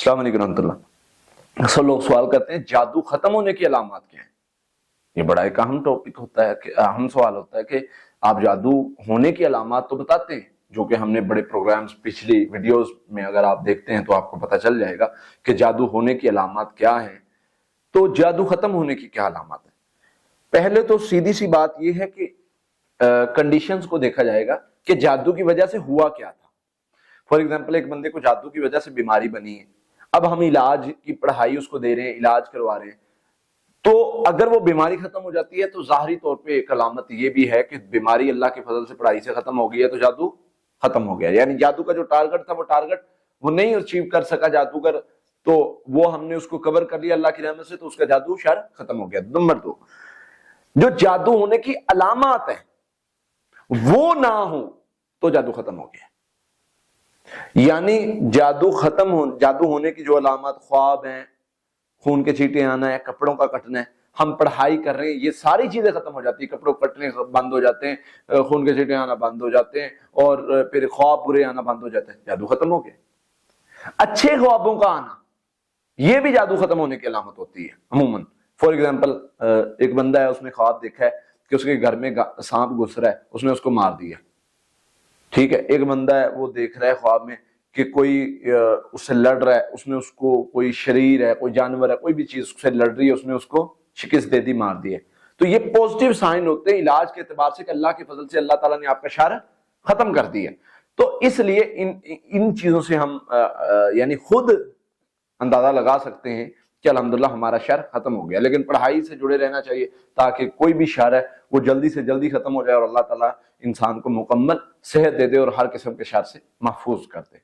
السلام علیکم ورحمۃ اللہ۔ اکثر لوگ سوال کرتے ہیں جادو ختم ہونے کی علامات کیا ہیں؟ یہ بڑا ایک اہم ٹاپک ہوتا ہے، کہ اہم سوال ہوتا ہے کہ آپ جادو ہونے کی علامات تو بتاتے ہیں، جو کہ ہم نے بڑے پروگرامز پچھلی ویڈیوز میں اگر آپ دیکھتے ہیں تو آپ کو پتہ چل جائے گا کہ جادو ہونے کی علامات کیا ہیں۔ تو جادو ختم ہونے کی کیا علامات ہیں؟ پہلے تو سیدھی سی بات یہ ہے کہ کنڈیشنز کو دیکھا جائے گا کہ جادو کی وجہ سے ہوا کیا تھا۔ فار ایگزامپل ایک بندے کو جادو کی وجہ سے بیماری بنی ہے، اب ہم علاج کی پڑھائی اس کو دے رہے ہیں، علاج کروا رہے ہیں، تو اگر وہ بیماری ختم ہو جاتی ہے تو ظاہری طور پہ ایک علامت یہ بھی ہے کہ بیماری اللہ کے فضل سے پڑھائی سے ختم ہو گئی ہے، تو جادو ختم ہو گیا، یعنی جادو کا جو ٹارگٹ تھا وہ نہیں اچیو کر سکا جادوگر، تو وہ ہم نے اس کو کور کر لیا اللہ کی رحمت سے، تو اس کا جادو شر ختم ہو گیا۔ نمبر 2، جو جادو ہونے کی علامات ہیں وہ نہ ہو تو جادو ختم ہو گیا، یعنی جادو ہونے کی جو علامات خواب ہیں، خون کے چھینٹے آنا ہے، کپڑوں کا کٹنا ہے، ہم پڑھائی کر رہے ہیں، یہ ساری چیزیں ختم ہو جاتی ہیں، کپڑوں کٹنے بند ہو جاتے ہیں، خون کے چھینٹے آنا بند ہو جاتے ہیں، اور پھر خواب برے آنا بند ہو جاتے ہیں، جادو ختم ہو گیا۔ اچھے خوابوں کا آنا یہ بھی جادو ختم ہونے کی علامت ہوتی ہے عموماً۔ فار ایگزامپل ایک بندہ ہے، اس نے خواب دیکھا ہے کہ اس کے گھر میں سانپ گھس رہا ہے، اس نے اس کو مار دیا، ٹھیک ہے۔ ایک بندہ ہے وہ دیکھ رہا ہے خواب میں کہ کوئی اس سے لڑ رہا ہے، اس نے اس کو، کوئی شریر ہے، کوئی جانور ہے، کوئی بھی چیز اس سے لڑ رہی ہے، اس نے اس کو شکست دے دی، مار دی ہے۔ تو یہ پوزیٹیو سائن ہوتے ہیں علاج کے اعتبار سے کہ اللہ کے فضل سے اللہ تعالیٰ نے آپ کا شر ختم کر دیا۔ تو اس لیے ان چیزوں سے ہم یعنی خود اندازہ لگا سکتے ہیں کہ الحمدللہ ہمارا شر ختم ہو گیا، لیکن پڑھائی سے جڑے رہنا چاہیے تاکہ کوئی بھی شر ہے وہ جلدی سے جلدی ختم ہو جائے اور اللہ تعالیٰ انسان کو مکمل صحت دے دے اور ہر قسم کے شر سے محفوظ کر دے۔